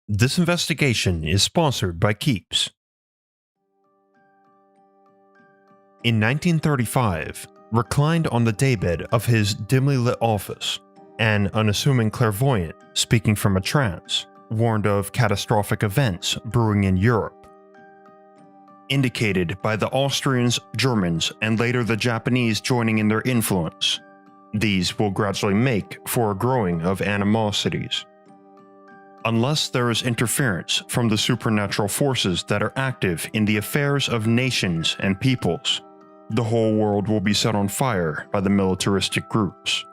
This investigation is sponsored by Keeps. In 1935, reclined on the daybed of his dimly lit office, an unassuming clairvoyant speaking from a trance warned of catastrophic events brewing in Europe. Indicated by the Austrians, Germans, and later the Japanese joining in their influence, these will gradually make for a growing of animosities. Unless there is interference from the supernatural forces that are active in the affairs of nations and peoples, the whole world will be set on fire by the militaristic groups.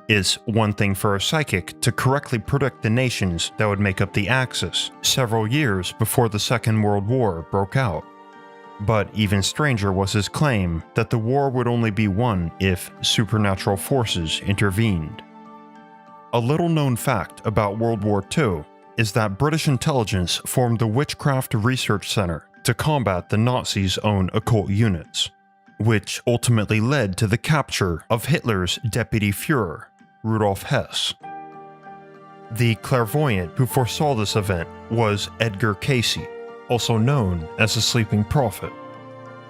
It's one thing for a psychic to correctly predict the nations that would make up the Axis several years before the Second World War broke out. But even stranger was his claim that the war would only be won if supernatural forces intervened. A little-known fact about World War II is that British intelligence formed the Witchcraft Research Center to combat the Nazis' own occult units, which ultimately led to the capture of Hitler's deputy Führer, Rudolf Hess. The clairvoyant who foresaw this event was Edgar Cayce, also known as the Sleeping Prophet.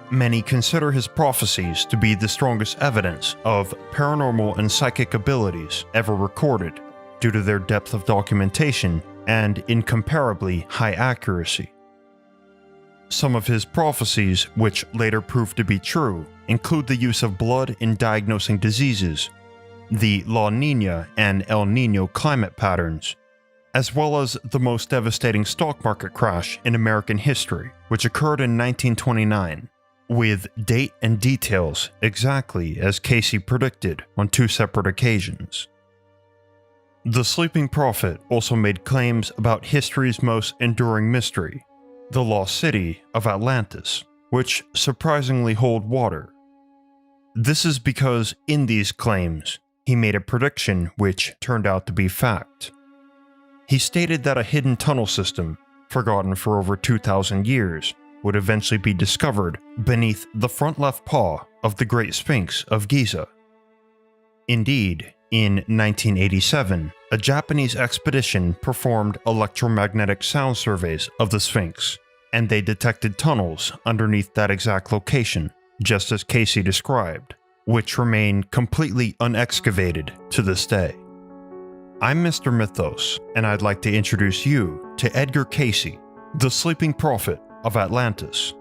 Many consider his prophecies to be the strongest evidence of paranormal and psychic abilities ever recorded due to their depth of documentation and incomparably high accuracy. Some of his prophecies, which later proved to be true, include the use of blood in diagnosing diseases, the La Niña and El Niño climate patterns, as well as the most devastating stock market crash in American history, which occurred in 1929. With date and details exactly as Cayce predicted on two separate occasions. The Sleeping Prophet also made claims about history's most enduring mystery, the lost city of Atlantis, which surprisingly hold water. This is because in these claims, he made a prediction which turned out to be fact. He stated that a hidden tunnel system, forgotten for over 2,000 years, would eventually be discovered beneath the front left paw of the Great Sphinx of Giza. Indeed, in 1987, a Japanese expedition performed electromagnetic sound surveys of the Sphinx, and they detected tunnels underneath that exact location, just as Cayce described, which remain completely unexcavated to this day. I'm Mr. Mythos, and I'd like to introduce you to Edgar Cayce, the Sleeping Prophet of Atlantis.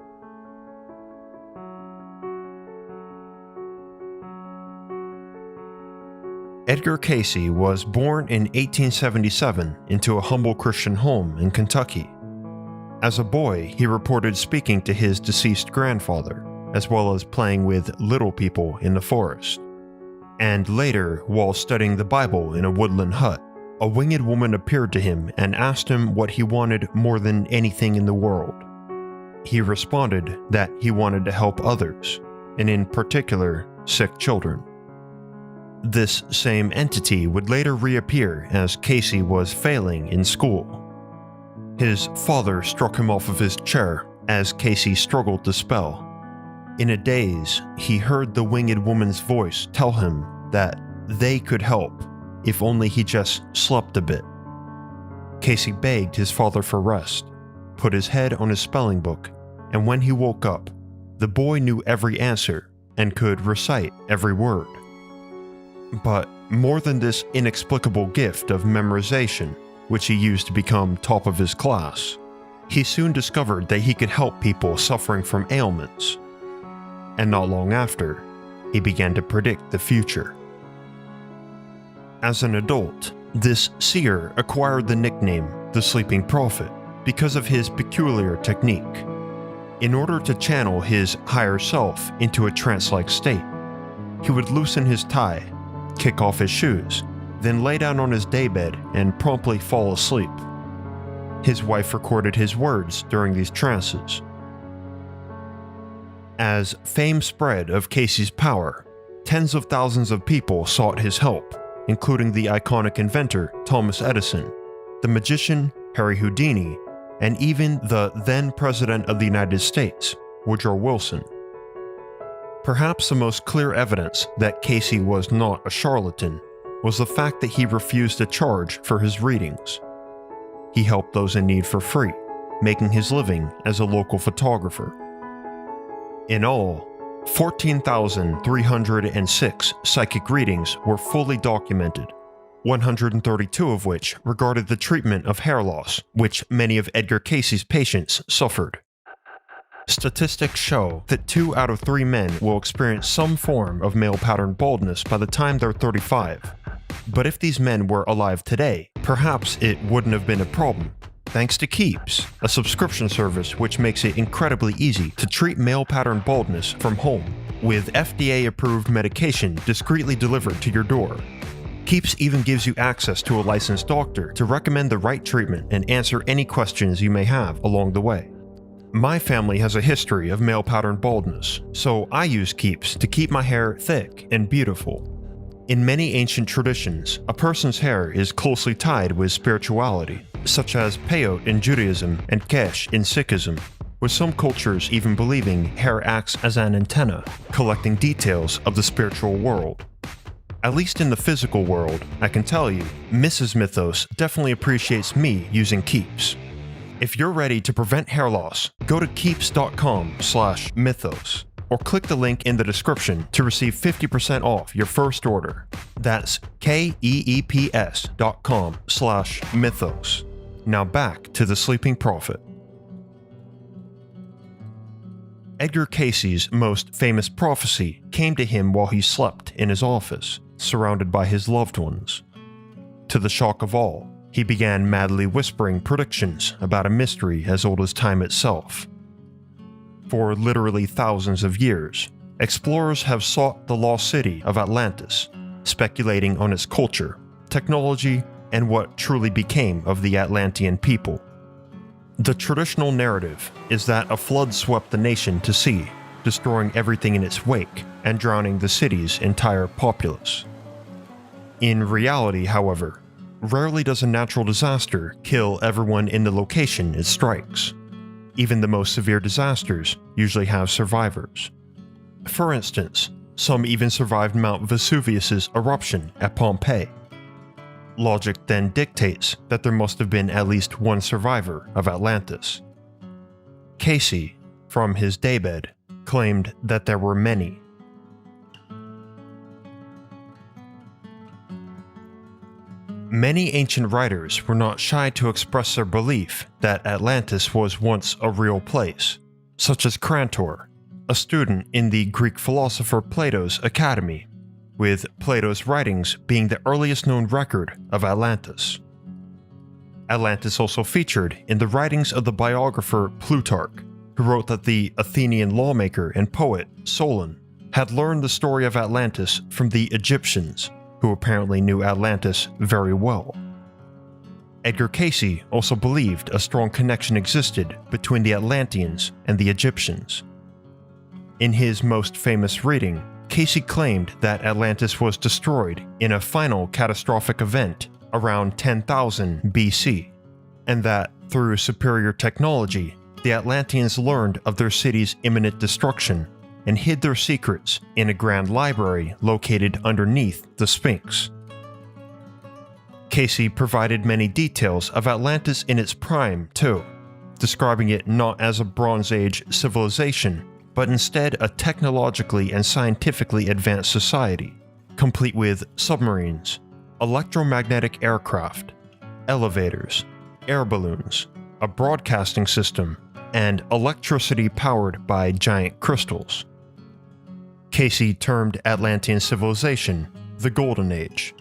Edgar Cayce was born in 1877 into a humble Christian home in Kentucky. As a boy, he reported speaking to his deceased grandfather, as well as playing with little people in the forest. And later, while studying the Bible in a woodland hut, a winged woman appeared to him and asked him what he wanted more than anything in the world. He responded that he wanted to help others, and in particular, sick children. This same entity would later reappear as Cayce was failing in school. His father struck him off of his chair as Cayce struggled to spell. In a daze, he heard the winged woman's voice tell him that they could help if only he just slept a bit. Cayce begged his father for rest, put his head on his spelling book, and when he woke up, the boy knew every answer and could recite every word. But more than this inexplicable gift of memorization, which he used to become top of his class, he soon discovered that he could help people suffering from ailments. And not long after, he began to predict the future. As an adult, this seer acquired the nickname the Sleeping Prophet because of his peculiar technique. In order to channel his higher self into a trance-like state, he would loosen his tie, kick off his shoes, then lay down on his daybed and promptly fall asleep. His wife recorded his words during these trances. As fame spread of Cayce's power, tens of thousands of people sought his help, including the iconic inventor Thomas Edison, the magician Harry Houdini, and even the then President of the United States, Woodrow Wilson. Perhaps the most clear evidence that Cayce was not a charlatan was the fact that he refused to charge for his readings. he helped those in need for free, making his living as a local photographer. In all, 14,306 psychic readings were fully documented, 132 of which regarded the treatment of hair loss, which many of Edgar Cayce's patients suffered. Statistics show that 2 out of 3 men will experience some form of male pattern baldness by the time they're 35. But if these men were alive today, perhaps it wouldn't have been a problem, thanks to Keeps, a subscription service which makes it incredibly easy to treat male pattern baldness from home, with FDA-approved medication discreetly delivered to your door. Keeps even gives you access to a licensed doctor to recommend the right treatment and answer any questions you may have along the way. My family has a history of male pattern baldness, so I use Keeps to keep my hair thick and beautiful. In many ancient traditions, a person's hair is closely tied with spirituality, such as peyote in Judaism and kesh in Sikhism, with some cultures even believing hair acts as an antenna, collecting details of the spiritual world. At least in the physical world, I can tell you, Mrs. Mythos definitely appreciates me using Keeps. If you're ready to prevent hair loss, go to keeps.com/mythos or click the link in the description to receive 50% off your first order. That's keeps.com/mythos. Now back to the Sleeping Prophet. Edgar Cayce's most famous prophecy came to him while he slept in his office, surrounded by his loved ones. To the shock of all, he began madly whispering predictions about a mystery as old as time itself. For literally thousands of years, explorers have sought the lost city of Atlantis, speculating on its culture, technology, and what truly became of the Atlantean people. The traditional narrative is that a flood swept the nation to sea, destroying everything in its wake and drowning the city's entire populace. In reality, however, rarely does a natural disaster kill everyone in the location it strikes. Even the most severe disasters usually have survivors. For instance, some even survived Mount Vesuvius's eruption at Pompeii. Logic then dictates that there must have been at least one survivor of Atlantis. Cayce, from his daybed, claimed that there were many. Many ancient writers were not shy to express their belief that Atlantis was once a real place, such as Crantor, a student in the Greek philosopher Plato's academy, with Plato's writings being the earliest known record of Atlantis. Atlantis also featured in the writings of the biographer Plutarch, who wrote that the Athenian lawmaker and poet Solon had learned the story of Atlantis from the Egyptians, who apparently knew Atlantis very well. Edgar Cayce also believed a strong connection existed between the Atlanteans and the Egyptians. In his most famous reading, Cayce claimed that Atlantis was destroyed in a final catastrophic event around 10,000 BC, and that through superior technology, the Atlanteans learned of their city's imminent destruction and hid their secrets in a grand library located underneath the Sphinx. Cayce provided many details of Atlantis in its prime, too, describing it not as a Bronze Age civilization, but instead a technologically and scientifically advanced society, complete with submarines, electromagnetic aircraft, elevators, air balloons, a broadcasting system, and electricity powered by giant crystals. Cayce termed Atlantean civilization the Golden Age.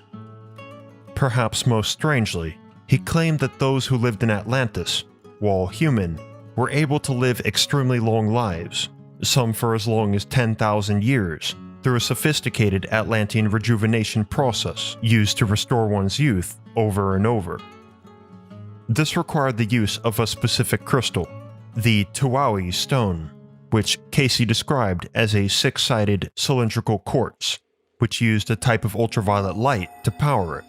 Perhaps most strangely, he claimed that those who lived in Atlantis, while human, were able to live extremely long lives, some for as long as 10,000 years, through a sophisticated Atlantean rejuvenation process used to restore one's youth over and over. This required the use of a specific crystal, the Tuaui stone, which Cayce described as a six-sided cylindrical quartz, which used a type of ultraviolet light to power it.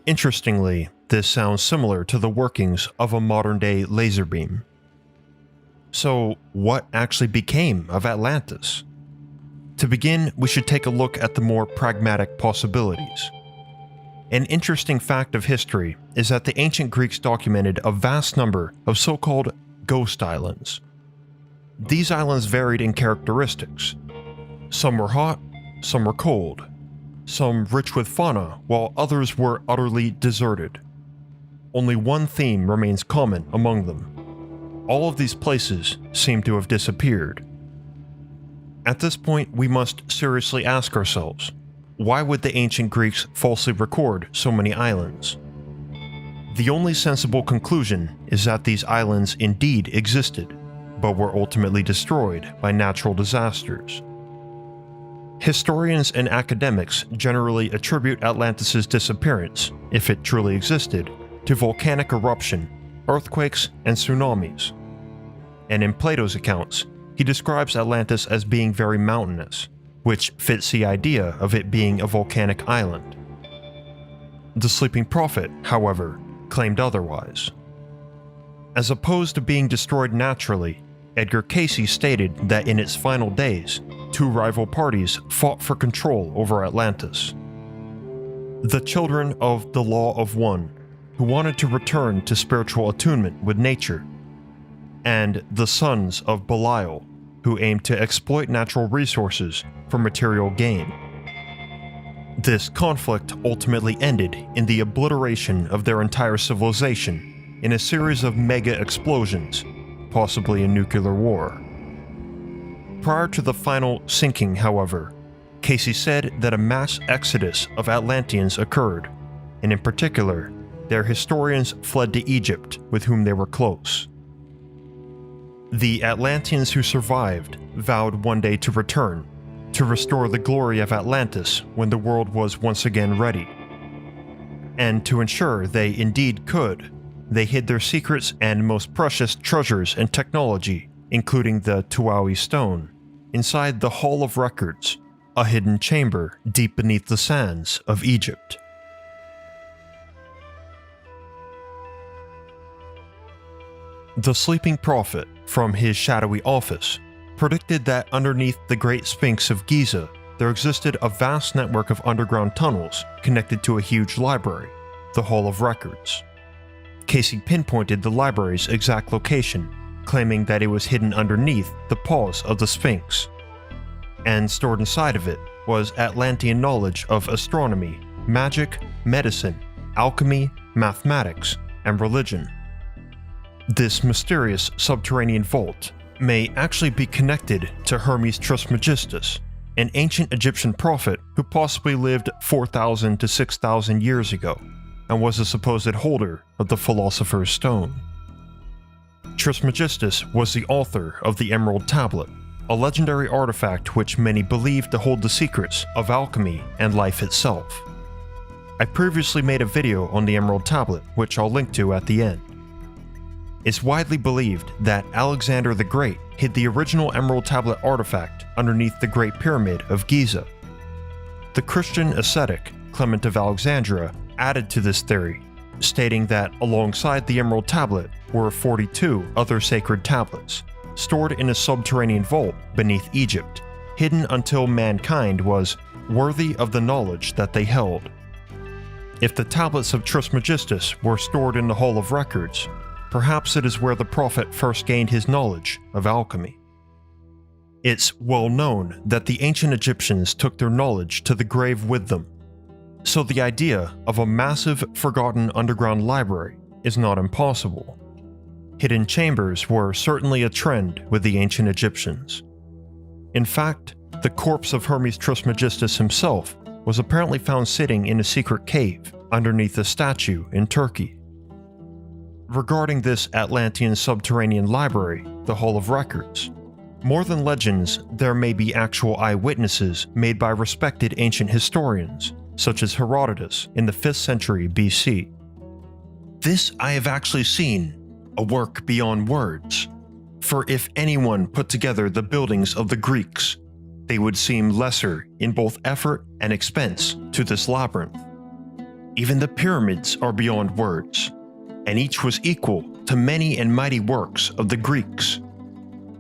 Interestingly, this sounds similar to the workings of a modern-day laser beam. So, what actually became of Atlantis? To begin, we should take a look at the more pragmatic possibilities. An interesting fact of history is that the ancient Greeks documented a vast number of so-called ghost islands. These islands varied in characteristics. Some were hot, some were cold, some rich with fauna, while others were utterly deserted. Only one theme remains common among them. All of these places seem to have disappeared. At this point, we must seriously ask ourselves, why would the ancient Greeks falsely record so many islands? The only sensible conclusion is that these islands indeed existed, but were ultimately destroyed by natural disasters. Historians and academics generally attribute Atlantis' disappearance, if it truly existed, to volcanic eruption, earthquakes, and tsunamis. And in Plato's accounts, he describes Atlantis as being very mountainous, which fits the idea of it being a volcanic island. The Sleeping Prophet, however, claimed otherwise. As opposed to being destroyed naturally, Edgar Cayce stated that in its final days, two rival parties fought for control over Atlantis. The children of the Law of One, who wanted to return to spiritual attunement with nature, and the sons of Belial, who aimed to exploit natural resources for material gain. This conflict ultimately ended in the obliteration of their entire civilization in a series of mega explosions, possibly a nuclear war. Prior to the final sinking, however, Cayce said that a mass exodus of Atlanteans occurred, and in particular, their historians fled to Egypt, with whom they were close. The Atlanteans who survived vowed one day to return, to restore the glory of Atlantis when the world was once again ready. And to ensure they indeed could, they hid their secrets and most precious treasures and technology, including the Tuaui stone, inside the Hall of Records, a hidden chamber deep beneath the sands of Egypt. The Sleeping Prophet, from his shadowy office, predicted that underneath the Great Sphinx of Giza, there existed a vast network of underground tunnels connected to a huge library, the Hall of Records. Cayce pinpointed the library's exact location, claiming that it was hidden underneath the paws of the Sphinx. And stored inside of it was Atlantean knowledge of astronomy, magic, medicine, alchemy, mathematics, and religion. This mysterious subterranean vault may actually be connected to Hermes Trismegistus, an ancient Egyptian prophet who possibly lived 4,000 to 6,000 years ago, and was a supposed holder of the Philosopher's Stone. Trismegistus was the author of the Emerald Tablet, a legendary artifact which many believe to hold the secrets of alchemy and life itself. I previously made a video on the Emerald Tablet, which I'll link to at the end. It's widely believed that Alexander the Great hid the original Emerald Tablet artifact underneath the Great Pyramid of Giza. The Christian ascetic Clement of Alexandria added to this theory, stating that alongside the Emerald Tablet were 42 other sacred tablets, stored in a subterranean vault beneath Egypt, hidden until mankind was worthy of the knowledge that they held. If the tablets of Trismegistus were stored in the Hall of Records, perhaps it is where the prophet first gained his knowledge of alchemy. It's well known that the ancient Egyptians took their knowledge to the grave with them, so the idea of a massive, forgotten underground library is not impossible. Hidden chambers were certainly a trend with the ancient Egyptians. In fact, the corpse of Hermes Trismegistus himself was apparently found sitting in a secret cave underneath a statue in Turkey. Regarding this Atlantean subterranean library, the Hall of Records, more than legends, there may be actual eyewitnesses made by respected ancient historians, such as Herodotus in the 5th century BC. This I have actually seen, a work beyond words. For if anyone put together the buildings of the Greeks, they would seem lesser in both effort and expense to this labyrinth. Even the pyramids are beyond words, and each was equal to many and mighty works of the Greeks.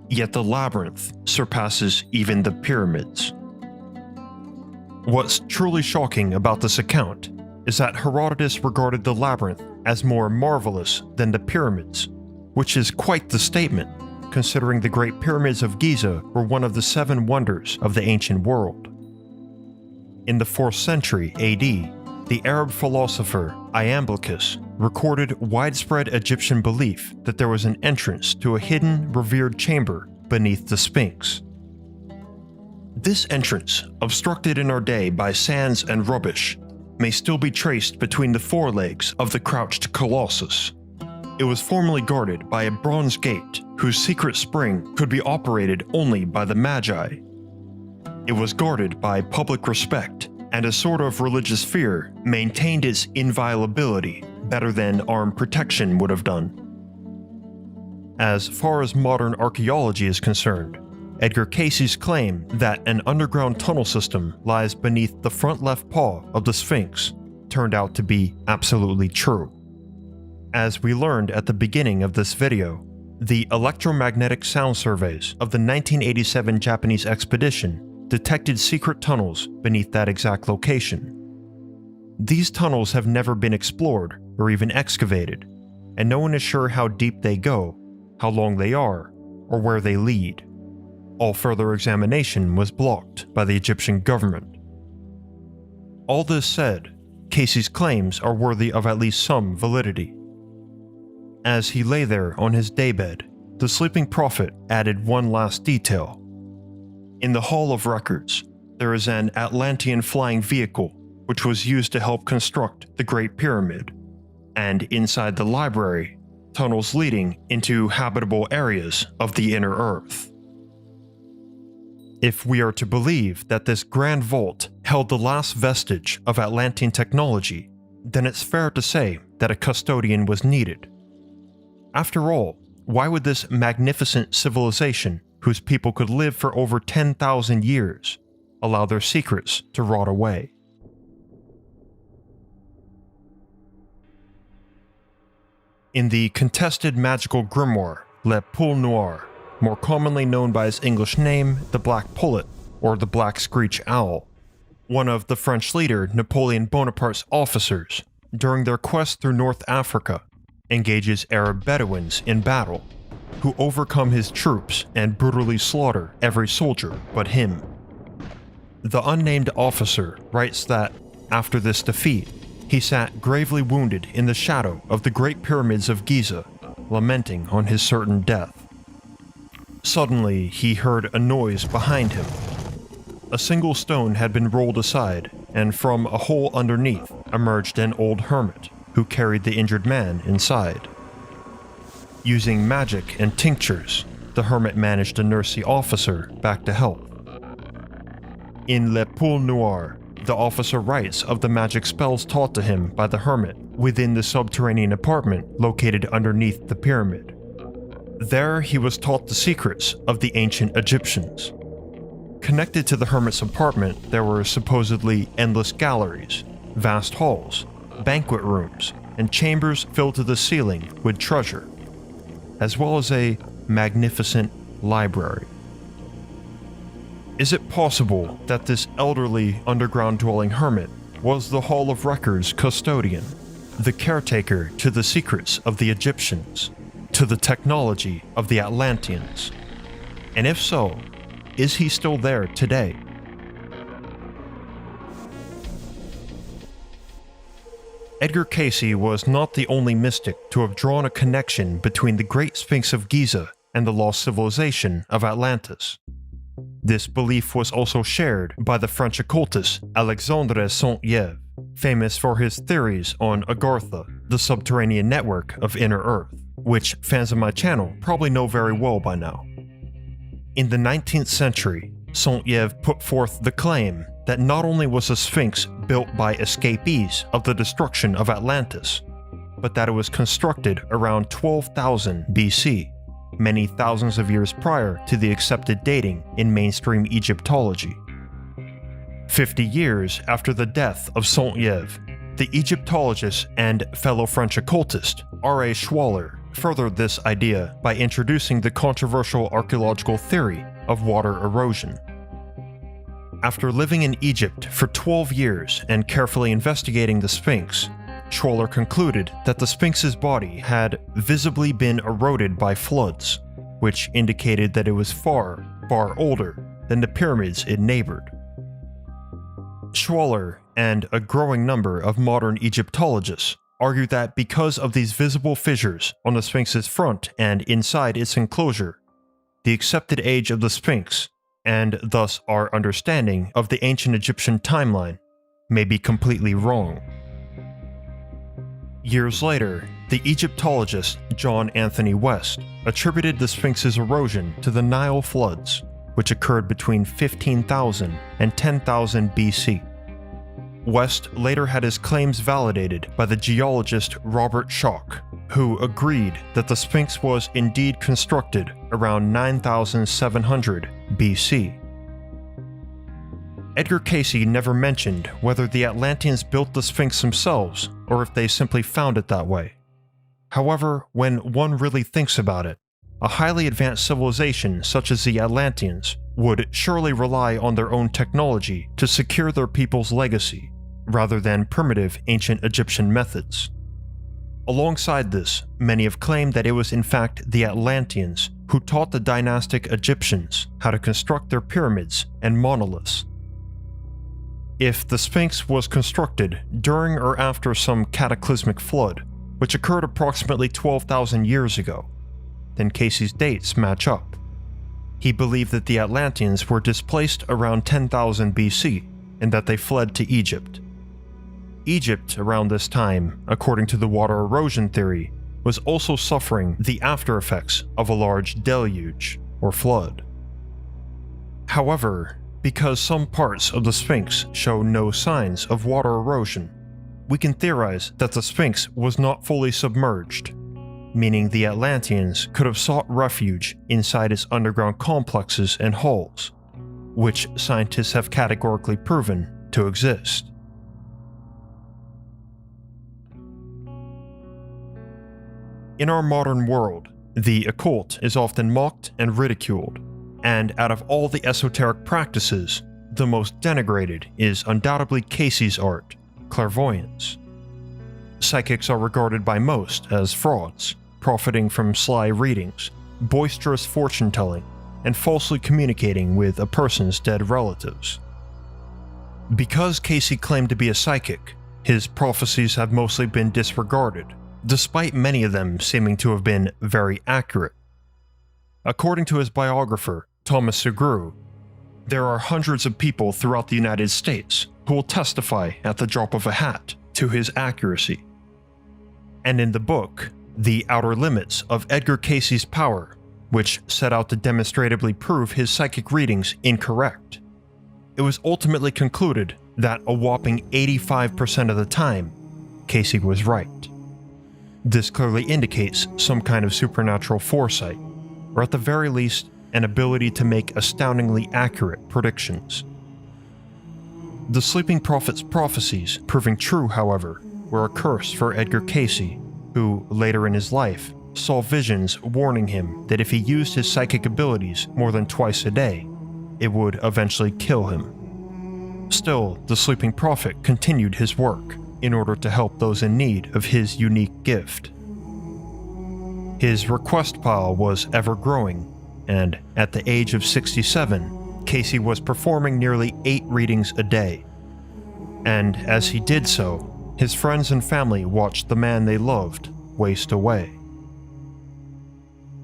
Yet the labyrinth surpasses even the pyramids. What's truly shocking about this account is that Herodotus regarded the labyrinth as more marvelous than the pyramids, which is quite the statement, considering the Great Pyramids of Giza were one of the 7 wonders of the ancient world. In the 4th century AD, the Arab philosopher Iamblichus recorded widespread Egyptian belief that there was an entrance to a hidden, revered chamber beneath the Sphinx. This entrance, obstructed in our day by sands and rubbish, may still be traced between the forelegs of the crouched colossus. It was formerly guarded by a bronze gate whose secret spring could be operated only by the Magi. It was guarded by public respect, and a sort of religious fear maintained its inviolability better than armed protection would have done. As far as modern archaeology is concerned, Edgar Cayce's claim that an underground tunnel system lies beneath the front left paw of the Sphinx turned out to be absolutely true. As we learned at the beginning of this video, the electromagnetic sound surveys of the 1987 Japanese expedition detected secret tunnels beneath that exact location. These tunnels have never been explored or even excavated, and no one is sure how deep they go, how long they are, or where they lead. All further examination was blocked by the Egyptian government. All this said, Cayce's claims are worthy of at least some validity. As he lay there on his daybed, the sleeping prophet added one last detail. In the Hall of Records, there is an Atlantean flying vehicle which was used to help construct the Great Pyramid, and inside the library, tunnels leading into habitable areas of the inner Earth. If we are to believe that this grand vault held the last vestige of Atlantean technology, then it's fair to say that a custodian was needed. After all, why would this magnificent civilization, whose people could live for over 10,000 years, allow their secrets to rot away? In the contested magical grimoire, Le Poule Noir, more commonly known by his English name, the Black Pullet, or the Black Screech Owl, one of the French leader Napoleon Bonaparte's officers, during their quest through North Africa, engages Arab Bedouins in battle, who overcome his troops and brutally slaughter every soldier but him. The unnamed officer writes that, after this defeat, he sat gravely wounded in the shadow of the Great Pyramids of Giza, lamenting on his certain death. Suddenly, he heard a noise behind him. A single stone had been rolled aside, and from a hole underneath emerged an old hermit, who carried the injured man inside. Using magic and tinctures, the hermit managed to nurse the officer back to health. In Le Poule Noir, the officer writes of the magic spells taught to him by the hermit within the subterranean apartment located underneath the pyramid. There he was taught the secrets of the ancient Egyptians. Connected to the hermit's apartment, there were supposedly endless galleries, vast halls, banquet rooms, and chambers filled to the ceiling with treasure, as well as a magnificent library. Is it possible that this elderly underground-dwelling hermit was the Hall of Records custodian, the caretaker to the secrets of the Egyptians, to the technology of the Atlanteans? And if so, is he still there today? Edgar Cayce was not the only mystic to have drawn a connection between the Great Sphinx of Giza and the lost civilization of Atlantis. This belief was also shared by the French occultist Alexandre Saint-Yves, famous for his theories on Agartha, the subterranean network of Inner Earth, which fans of my channel probably know very well by now. In the 19th century, Saint-Yves put forth the claim that not only was the Sphinx built by escapees of the destruction of Atlantis, but that it was constructed around 12,000 BC, many thousands of years prior to the accepted dating in mainstream Egyptology. 50 years after the death of Saint-Yves, the Egyptologist and fellow French occultist R.A. Schwaller furthered this idea by introducing the controversial archaeological theory of water erosion. After living in Egypt for 12 years and carefully investigating the Sphinx, Schwaller concluded that the Sphinx's body had visibly been eroded by floods, which indicated that it was far, far older than the pyramids it neighbored. Schwaller and a growing number of modern Egyptologists argue that because of these visible fissures on the Sphinx's front and inside its enclosure, the accepted age of the Sphinx, and thus our understanding of the ancient Egyptian timeline, may be completely wrong. Years later, the Egyptologist John Anthony West attributed the Sphinx's erosion to the Nile floods, which occurred between 15,000 and 10,000 BC. West later had his claims validated by the geologist Robert Schoch, who agreed that the Sphinx was indeed constructed around 9,700 BC. Edgar Cayce never mentioned whether the Atlanteans built the Sphinx themselves or if they simply found it that way. However, when one really thinks about it, a highly advanced civilization such as the Atlanteans would surely rely on their own technology to secure their people's legacy, rather than primitive ancient Egyptian methods. Alongside this, many have claimed that it was in fact the Atlanteans who taught the dynastic Egyptians how to construct their pyramids and monoliths. If the Sphinx was constructed during or after some cataclysmic flood, which occurred approximately 12,000 years ago, then Cayce's dates match up. He believed that the Atlanteans were displaced around 10,000 BC and that they fled to Egypt. Egypt, around this time, according to the water erosion theory, was also suffering the after effects of a large deluge, or flood. However, because some parts of the Sphinx show no signs of water erosion, we can theorize that the Sphinx was not fully submerged, meaning the Atlanteans could have sought refuge inside its underground complexes and halls, which scientists have categorically proven to exist. In our modern world, the occult is often mocked and ridiculed, and out of all the esoteric practices, the most denigrated is undoubtedly Cayce's art, clairvoyance. Psychics are regarded by most as frauds, profiting from sly readings, boisterous fortune-telling, and falsely communicating with a person's dead relatives. Because Cayce claimed to be a psychic, his prophecies have mostly been disregarded, despite many of them seeming to have been very accurate. According to his biographer, Thomas Segru, there are hundreds of people throughout the United States who will testify at the drop of a hat to his accuracy. And in the book, The Outer Limits of Edgar Cayce's Power, which set out to demonstratively prove his psychic readings incorrect, it was ultimately concluded that a whopping 85% of the time, Cayce was right. This clearly indicates some kind of supernatural foresight, or at the very least, an ability to make astoundingly accurate predictions. The Sleeping Prophet's prophecies proving true, however, were a curse for Edgar Cayce, who, later in his life, saw visions warning him that if he used his psychic abilities more than twice a day, it would eventually kill him. Still, the Sleeping Prophet continued his work in order to help those in need of his unique gift. His request pile was ever growing, and at the age of 67, Cayce was performing nearly 8 readings a day. And as he did so, his friends and family watched the man they loved waste away.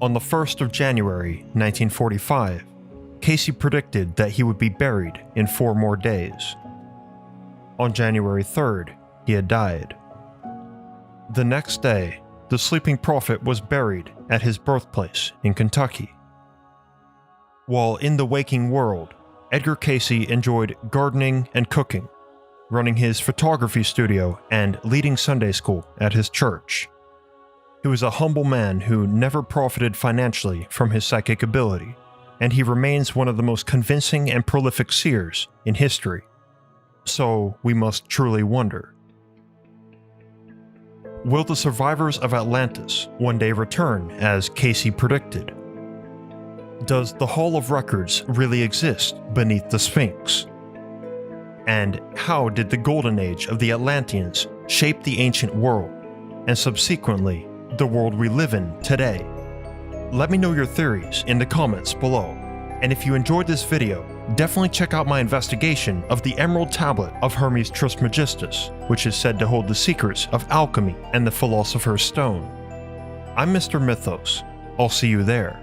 On the 1st of January, 1945, Cayce predicted that he would be buried in 4 more days. On January 3rd, he had died. The next day, the Sleeping Prophet was buried at his birthplace in Kentucky. While in the waking world, Edgar Cayce enjoyed gardening and cooking, running his photography studio and leading Sunday school at his church. He was a humble man who never profited financially from his psychic ability, and he remains one of the most convincing and prolific seers in history. So we must truly wonder, will the survivors of Atlantis one day return as Cayce predicted? Does the Hall of Records really exist beneath the Sphinx? And how did the golden age of the Atlanteans shape the ancient world, and subsequently, the world we live in today? Let me know your theories in the comments below. And if you enjoyed this video, definitely check out my investigation of the Emerald Tablet of Hermes Trismegistus, which is said to hold the secrets of alchemy and the Philosopher's Stone. I'm Mr. Mythos. I'll see you there.